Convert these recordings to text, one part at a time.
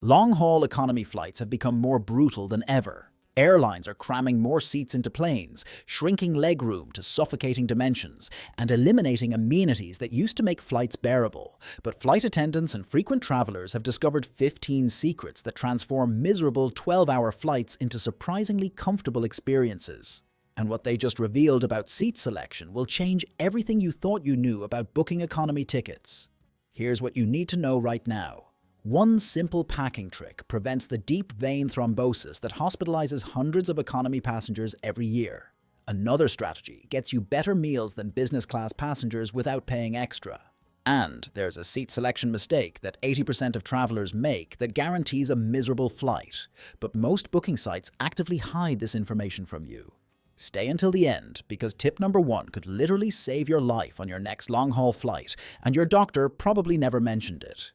Long-haul economy flights have become more brutal than ever. Airlines are cramming more seats into planes, shrinking legroom to suffocating dimensions, and eliminating amenities that used to make flights bearable. But flight attendants and frequent travelers have discovered 15 secrets that transform miserable 12-hour flights into surprisingly comfortable experiences. And what they just revealed about seat selection will change everything you thought you knew about booking economy tickets. Here's what you need to know right now. One simple packing trick prevents the deep vein thrombosis that hospitalizes hundreds of economy passengers every year. Another strategy gets you better meals than business class passengers without paying extra. And there's a seat selection mistake that 80% of travelers make that guarantees a miserable flight. But most booking sites actively hide this information from you. Stay until the end, because tip number 1 could literally save your life on your next long-haul flight, and your doctor probably never mentioned it.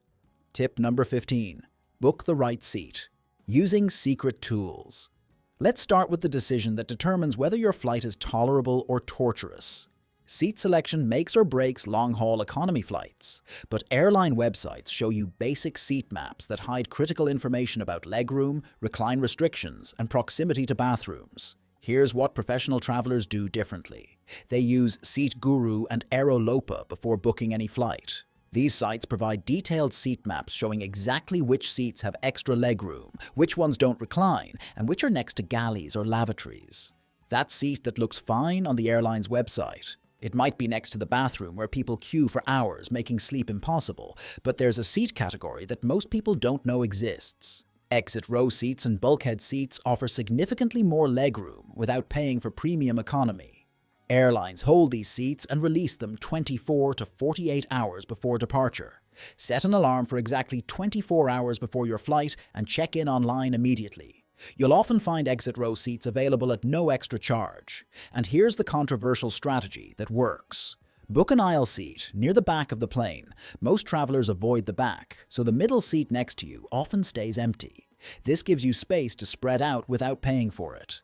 Tip number 15. Book the right seat. Using secret tools. Let's start with the decision that determines whether your flight is tolerable or torturous. Seat selection makes or breaks long-haul economy flights, but airline websites show you basic seat maps that hide critical information about legroom, recline restrictions, and proximity to bathrooms. Here's what professional travelers do differently. They use Seat Guru and Aerolopa before booking any flight. These sites provide detailed seat maps showing exactly which seats have extra legroom, which ones don't recline, and which are next to galleys or lavatories. That seat that looks fine on the airline's website. It might be next to the bathroom where people queue for hours, making sleep impossible, but there's a seat category that most people don't know exists. Exit row seats and bulkhead seats offer significantly more legroom without paying for premium economy. Airlines hold these seats and release them 24 to 48 hours before departure. Set an alarm for exactly 24 hours before your flight and check in online immediately. You'll often find exit row seats available at no extra charge. And here's the controversial strategy that works. Book an aisle seat near the back of the plane. Most travelers avoid the back, so the middle seat next to you often stays empty. This gives you space to spread out without paying for it.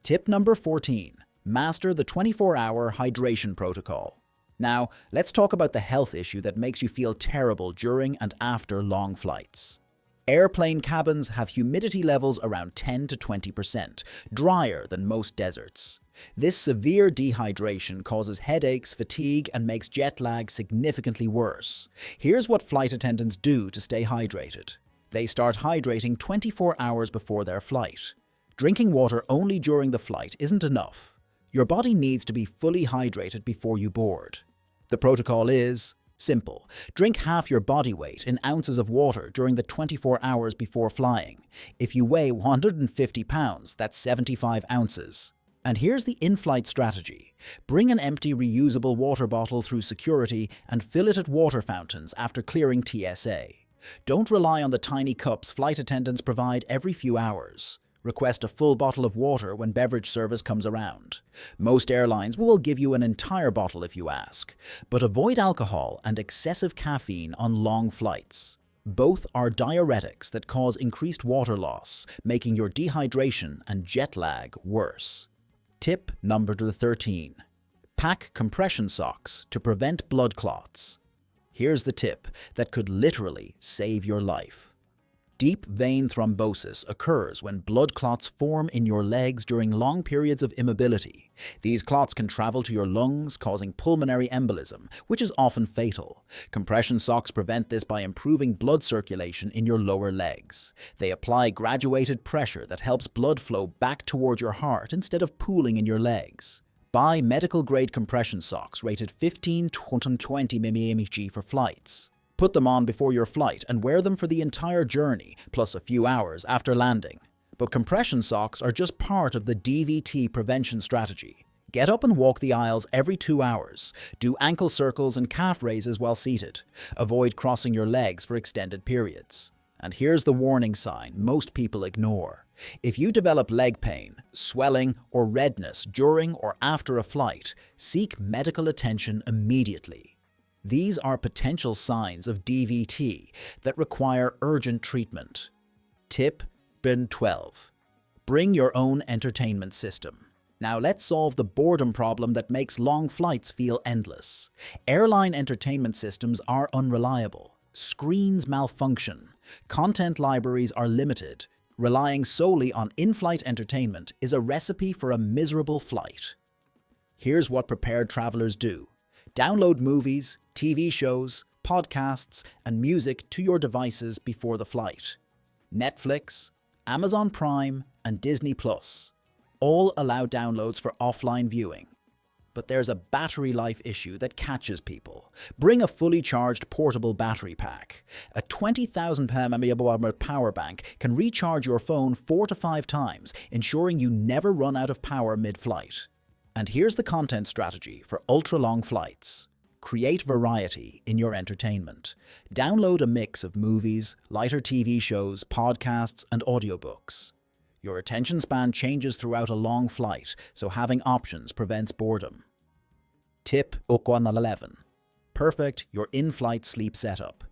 Tip number 14. Master the 24-hour hydration protocol. Now, let's talk about the health issue that makes you feel terrible during and after long flights. Airplane cabins have humidity levels around 10 to 20%, drier than most deserts. This severe dehydration causes headaches, fatigue, and makes jet lag significantly worse. Here's what flight attendants do to stay hydrated. They start hydrating 24 hours before their flight. Drinking water only during the flight isn't enough. Your body needs to be fully hydrated before you board. The protocol is simple. Drink half your body weight in ounces of water during the 24 hours before flying. If you weigh 150 pounds, that's 75 ounces. And here's the in-flight strategy. Bring an empty reusable water bottle through security and fill it at water fountains after clearing TSA. Don't rely on the tiny cups flight attendants provide every few hours. Request a full bottle of water when beverage service comes around. Most airlines will give you an entire bottle if you ask, but avoid alcohol and excessive caffeine on long flights. Both are diuretics that cause increased water loss, making your dehydration and jet lag worse. Tip number 13. Pack compression socks to prevent blood clots. Here's the tip that could literally save your life. Deep vein thrombosis occurs when blood clots form in your legs during long periods of immobility. These clots can travel to your lungs, causing pulmonary embolism, which is often fatal. Compression socks prevent this by improving blood circulation in your lower legs. They apply graduated pressure that helps blood flow back toward your heart instead of pooling in your legs. Buy medical-grade compression socks rated 15 to 20 mmHg for flights. Put them on before your flight and wear them for the entire journey, plus a few hours after landing. But compression socks are just part of the DVT prevention strategy. Get up and walk the aisles every 2 hours. Do ankle circles and calf raises while seated. Avoid crossing your legs for extended periods. And here's the warning sign most people ignore. If you develop leg pain, swelling, or redness during or after a flight, seek medical attention immediately. These are potential signs of DVT that require urgent treatment. Tip 12. Bring your own entertainment system. Now let's solve the boredom problem that makes long flights feel endless. Airline entertainment systems are unreliable. Screens malfunction. Content libraries are limited. Relying solely on in-flight entertainment is a recipe for a miserable flight. Here's what prepared travelers do. Download movies, TV shows, podcasts, and music to your devices before the flight. Netflix, Amazon Prime, and Disney Plus all allow downloads for offline viewing. But there's a battery life issue that catches people. Bring a fully charged portable battery pack. A 20,000 mAh power bank can recharge your phone 4 to 5 times, ensuring you never run out of power mid-flight. And here's the content strategy for ultra-long flights. Create variety in your entertainment. Download a mix of movies, lighter TV shows, podcasts, and audiobooks. Your attention span changes throughout a long flight, so having options prevents boredom. Tip 11. Perfect your in-flight sleep setup.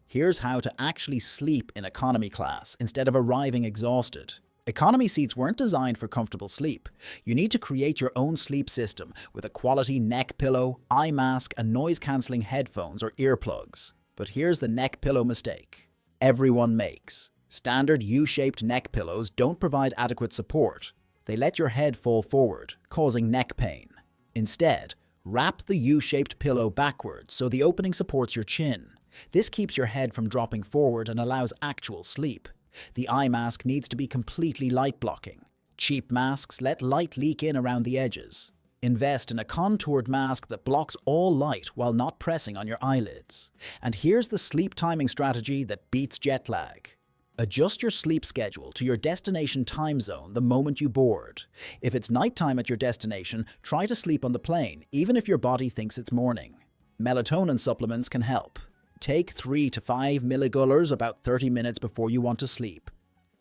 Here's how to actually sleep in economy class instead of arriving exhausted. Economy seats weren't designed for comfortable sleep. You need to create your own sleep system with a quality neck pillow, eye mask, and noise-cancelling headphones or earplugs. But here's the neck pillow mistake everyone makes. Standard U-shaped neck pillows don't provide adequate support. They let your head fall forward, causing neck pain. Instead, wrap the U-shaped pillow backwards so the opening supports your chin. This keeps your head from dropping forward and allows actual sleep. The eye mask needs to be completely light-blocking. Cheap masks let light leak in around the edges. Invest in a contoured mask that blocks all light while not pressing on your eyelids. And here's the sleep timing strategy that beats jet lag. Adjust your sleep schedule to your destination time zone the moment you board. If it's nighttime at your destination, try to sleep on the plane, even if your body thinks it's morning. Melatonin supplements can help. Take 3 to 5 milligullars about 30 minutes before you want to sleep.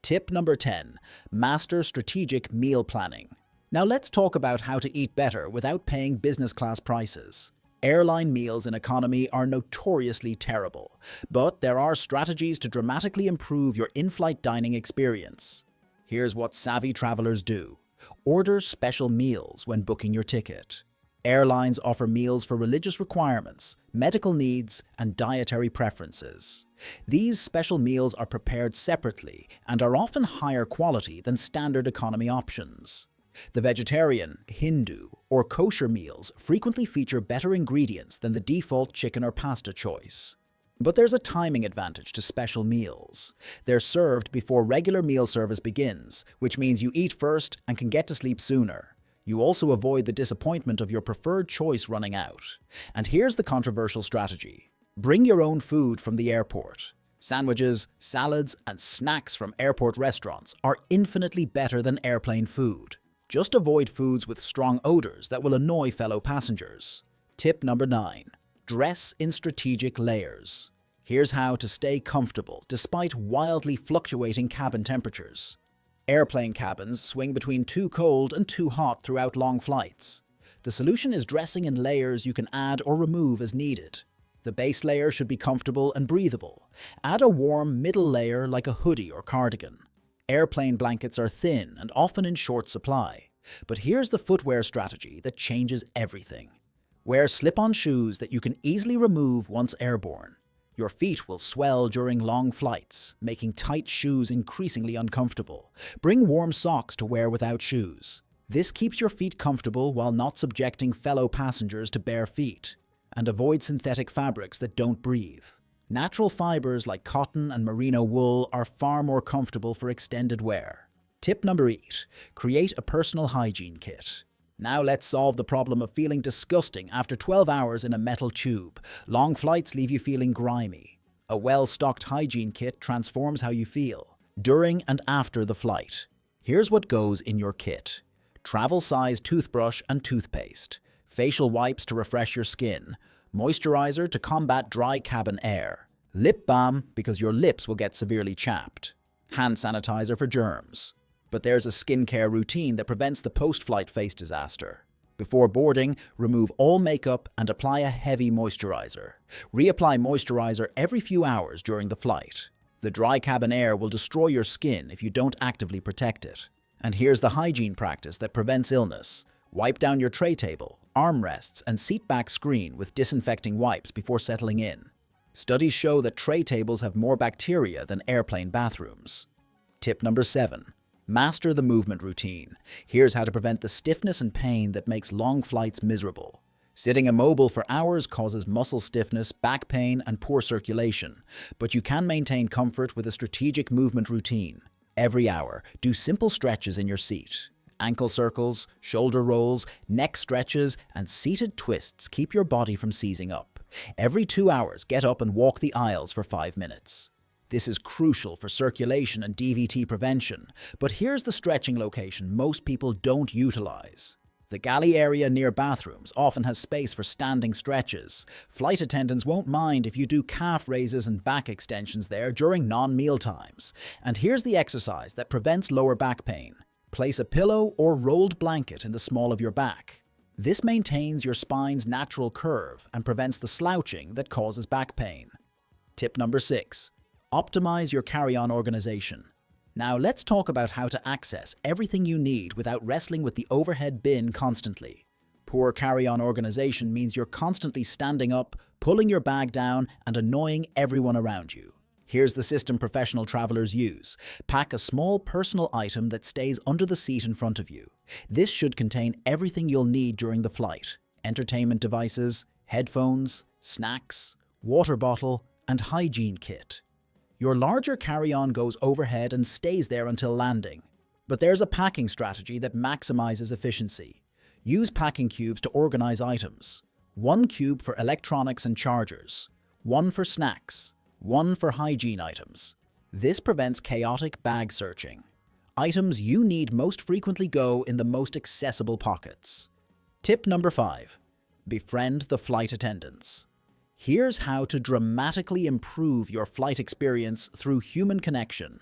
Tip number 10. Master strategic meal planning. Now let's talk about how to eat better without paying business class prices. Airline meals in economy are notoriously terrible, but there are strategies to dramatically improve your in-flight dining experience. Here's what savvy travelers do. Order special meals when booking your ticket. Airlines offer meals for religious requirements, medical needs, and dietary preferences. These special meals are prepared separately and are often higher quality than standard economy options. The vegetarian, Hindu, or kosher meals frequently feature better ingredients than the default chicken or pasta choice. But there's a timing advantage to special meals. They're served before regular meal service begins, which means you eat first and can get to sleep sooner. You also avoid the disappointment of your preferred choice running out. And here's the controversial strategy. Bring your own food from the airport. Sandwiches, salads, and snacks from airport restaurants are infinitely better than airplane food. Just avoid foods with strong odors that will annoy fellow passengers. Tip number 9. Dress in strategic layers. Here's how to stay comfortable despite wildly fluctuating cabin temperatures. Airplane cabins swing between too cold and too hot throughout long flights. The solution is dressing in layers you can add or remove as needed. The base layer should be comfortable and breathable. Add a warm middle layer like a hoodie or cardigan. Airplane blankets are thin and often in short supply. But here's the footwear strategy that changes everything. Wear slip-on shoes that you can easily remove once airborne. Your feet will swell during long flights, making tight shoes increasingly uncomfortable. Bring warm socks to wear without shoes. This keeps your feet comfortable while not subjecting fellow passengers to bare feet. And avoid synthetic fabrics that don't breathe. Natural fibers like cotton and merino wool are far more comfortable for extended wear. Tip number 8. Create a personal hygiene kit. Now let's solve the problem of feeling disgusting after 12 hours in a metal tube. Long flights leave you feeling grimy. A well-stocked hygiene kit transforms how you feel, during and after the flight. Here's what goes in your kit. Travel-size toothbrush and toothpaste. Facial wipes to refresh your skin. Moisturizer to combat dry cabin air. Lip balm because your lips will get severely chapped. Hand sanitizer for germs. But there's a skincare routine that prevents the post-flight face disaster. Before boarding, remove all makeup and apply a heavy moisturizer. Reapply moisturizer every few hours during the flight. The dry cabin air will destroy your skin if you don't actively protect it. And here's the hygiene practice that prevents illness. Wipe down your tray table, armrests, and seatback screen with disinfecting wipes before settling in. Studies show that tray tables have more bacteria than airplane bathrooms. Tip number 7. Master the movement routine. Here's how to prevent the stiffness and pain that makes long flights miserable. Sitting immobile for hours causes muscle stiffness, back pain, and poor circulation, but you can maintain comfort with a strategic movement routine. Every hour, do simple stretches in your seat. Ankle circles, shoulder rolls, neck stretches, and seated twists keep your body from seizing up. Every 2 hours, get up and walk the aisles for 5 minutes. This is crucial for circulation and DVT prevention, but here's the stretching location most people don't utilize. The galley area near bathrooms often has space for standing stretches. Flight attendants won't mind if you do calf raises and back extensions there during non-meal times. And here's the exercise that prevents lower back pain. Place a pillow or rolled blanket in the small of your back. This maintains your spine's natural curve and prevents the slouching that causes back pain. Tip number 6. Optimize your carry-on organization. Now let's talk about how to access everything you need without wrestling with the overhead bin constantly. Poor carry-on organization means you're constantly standing up, pulling your bag down, and annoying everyone around you. Here's the system professional travelers use. Pack a small personal item that stays under the seat in front of you. This should contain everything you'll need during the flight: entertainment devices, headphones, snacks, water bottle, and hygiene kit. Your larger carry-on goes overhead and stays there until landing. But there's a packing strategy that maximizes efficiency. Use packing cubes to organize items. 1 cube for electronics and chargers, 1 for snacks, 1 for hygiene items. This prevents chaotic bag searching. Items you need most frequently go in the most accessible pockets. Tip number 5. Befriend the flight attendants. Here's how to dramatically improve your flight experience through human connection.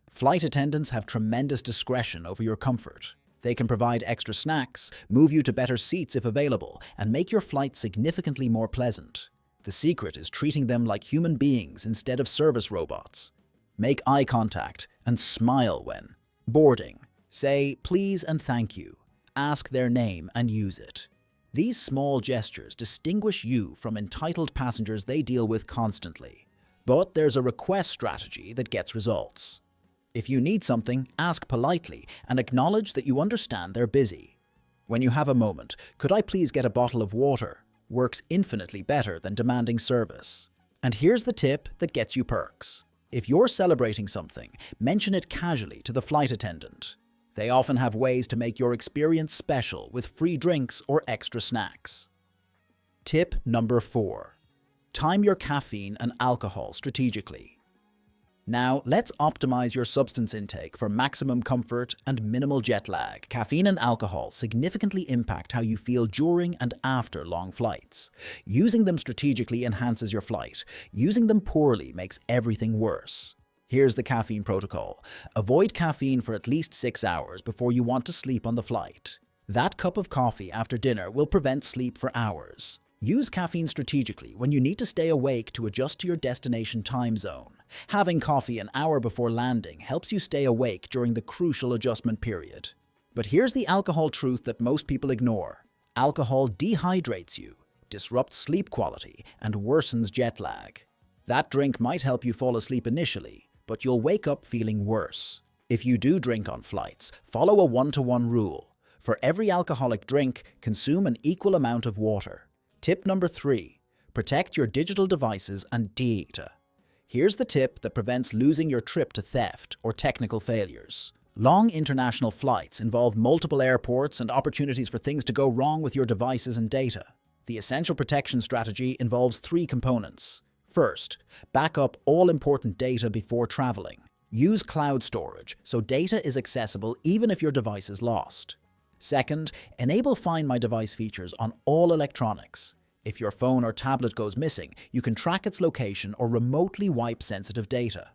Flight attendants have tremendous discretion over your comfort. They can provide extra snacks, move you to better seats if available, and make your flight significantly more pleasant. The secret is treating them like human beings instead of service robots. Make eye contact and smile when boarding. Say please and thank you. Ask their name and use it. These small gestures distinguish you from entitled passengers they deal with constantly. But there's a request strategy that gets results. If you need something, ask politely and acknowledge that you understand they're busy. When you have a moment, "Could I please get a bottle of water?" works infinitely better than demanding service. And here's the tip that gets you perks. If you're celebrating something, mention it casually to the flight attendant. They often have ways to make your experience special with free drinks or extra snacks. Tip number 4. Time your caffeine and alcohol strategically. Now, let's optimize your substance intake for maximum comfort and minimal jet lag. Caffeine and alcohol significantly impact how you feel during and after long flights. Using them strategically enhances your flight. Using them poorly makes everything worse. Here's the caffeine protocol. Avoid caffeine for at least 6 hours before you want to sleep on the flight. That cup of coffee after dinner will prevent sleep for hours. Use caffeine strategically when you need to stay awake to adjust to your destination time zone. Having coffee an hour before landing helps you stay awake during the crucial adjustment period. But here's the alcohol truth that most people ignore. Alcohol dehydrates you, disrupts sleep quality, and worsens jet lag. That drink might help you fall asleep initially, but you'll wake up feeling worse. If you do drink on flights, follow a 1-to-1 rule. For every alcoholic drink, consume an equal amount of water. Tip number 3. Protect your digital devices and data. Here's the tip that prevents losing your trip to theft or technical failures. Long international flights involve multiple airports and opportunities for things to go wrong with your devices and data. The essential protection strategy involves 3 components. First, back up all important data before traveling. Use cloud storage so data is accessible even if your device is lost. Second, enable Find My Device features on all electronics. If your phone or tablet goes missing, you can track its location or remotely wipe sensitive data.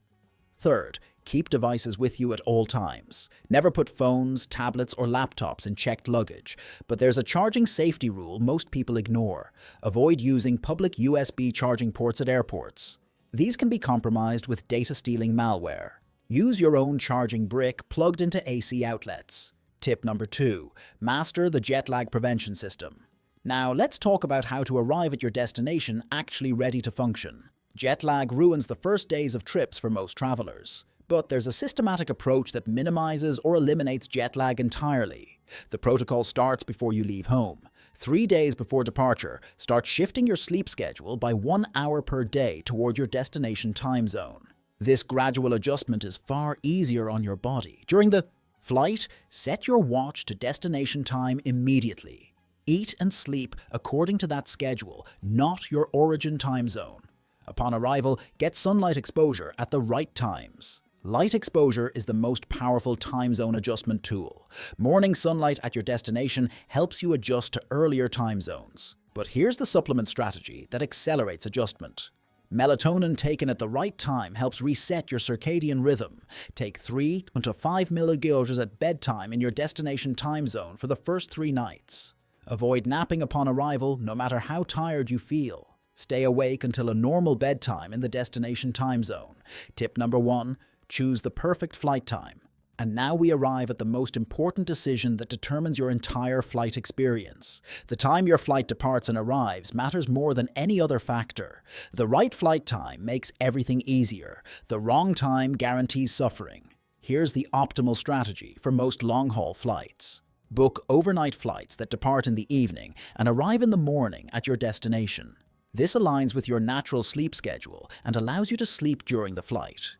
Third, keep devices with you at all times. Never put phones, tablets, or laptops in checked luggage. But there's a charging safety rule most people ignore. Avoid using public USB charging ports at airports. These can be compromised with data-stealing malware. Use your own charging brick plugged into AC outlets. Tip number 2. Master the jet lag prevention system. Now, let's talk about how to arrive at your destination actually ready to function. Jet lag ruins the first days of trips for most travelers. But there's a systematic approach that minimizes or eliminates jet lag entirely. The protocol starts before you leave home. 3 days before departure, start shifting your sleep schedule by 1 hour per day toward your destination time zone. This gradual adjustment is far easier on your body. During the flight, set your watch to destination time immediately. Eat and sleep according to that schedule, not your origin time zone. Upon arrival, get sunlight exposure at the right times. Light exposure is the most powerful time zone adjustment tool. Morning sunlight at your destination helps you adjust to earlier time zones. But here's the supplement strategy that accelerates adjustment. Melatonin taken at the right time helps reset your circadian rhythm. Take 3 to 5 milligrams at bedtime in your destination time zone for the first 3 nights. Avoid napping upon arrival, no matter how tired you feel. Stay awake until a normal bedtime in the destination time zone. Tip number 1, choose the perfect flight time. And now we arrive at the most important decision that determines your entire flight experience. The time your flight departs and arrives matters more than any other factor. The right flight time makes everything easier. The wrong time guarantees suffering. Here's the optimal strategy for most long-haul flights. Book overnight flights that depart in the evening and arrive in the morning at your destination. This aligns with your natural sleep schedule and allows you to sleep during the flight.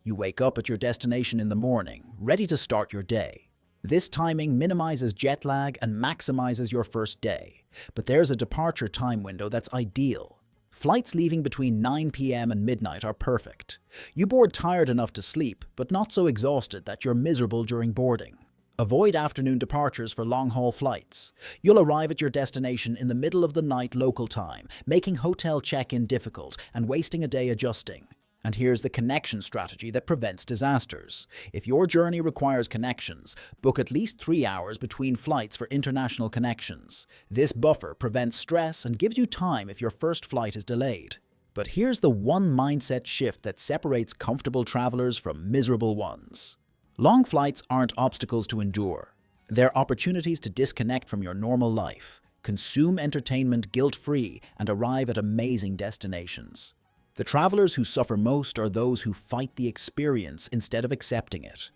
You wake up at your destination in the morning, ready to start your day. This timing minimizes jet lag and maximizes your first day. But there's a departure time window that's ideal. Flights leaving between 9 p.m. and midnight are perfect. You board tired enough to sleep, but not so exhausted that you're miserable during boarding. Avoid afternoon departures for long-haul flights. You'll arrive at your destination in the middle of the night local time, making hotel check-in difficult and wasting a day adjusting. And here's the connection strategy that prevents disasters. If your journey requires connections, book at least 3 hours between flights for international connections. This buffer prevents stress and gives you time if your first flight is delayed. But here's the one mindset shift that separates comfortable travelers from miserable ones. Long flights aren't obstacles to endure. They're opportunities to disconnect from your normal life, consume entertainment guilt-free, and arrive at amazing destinations. The travelers who suffer most are those who fight the experience instead of accepting it.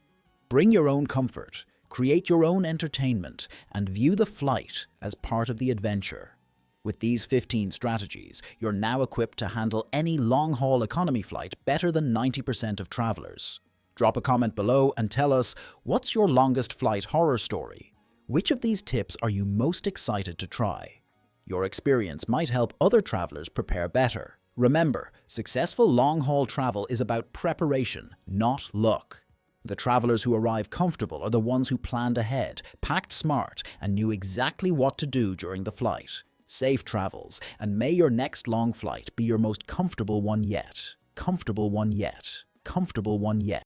Bring your own comfort, create your own entertainment, and view the flight as part of the adventure. With these 15 strategies, you're now equipped to handle any long-haul economy flight better than 90% of travelers. Drop a comment below and tell us, what's your longest flight horror story? Which of these tips are you most excited to try? Your experience might help other travelers prepare better. Remember, successful long-haul travel is about preparation, not luck. The travelers who arrive comfortable are the ones who planned ahead, packed smart, and knew exactly what to do during the flight. Safe travels, and may your next long flight be your most comfortable one yet. Comfortable one yet. Comfortable one yet.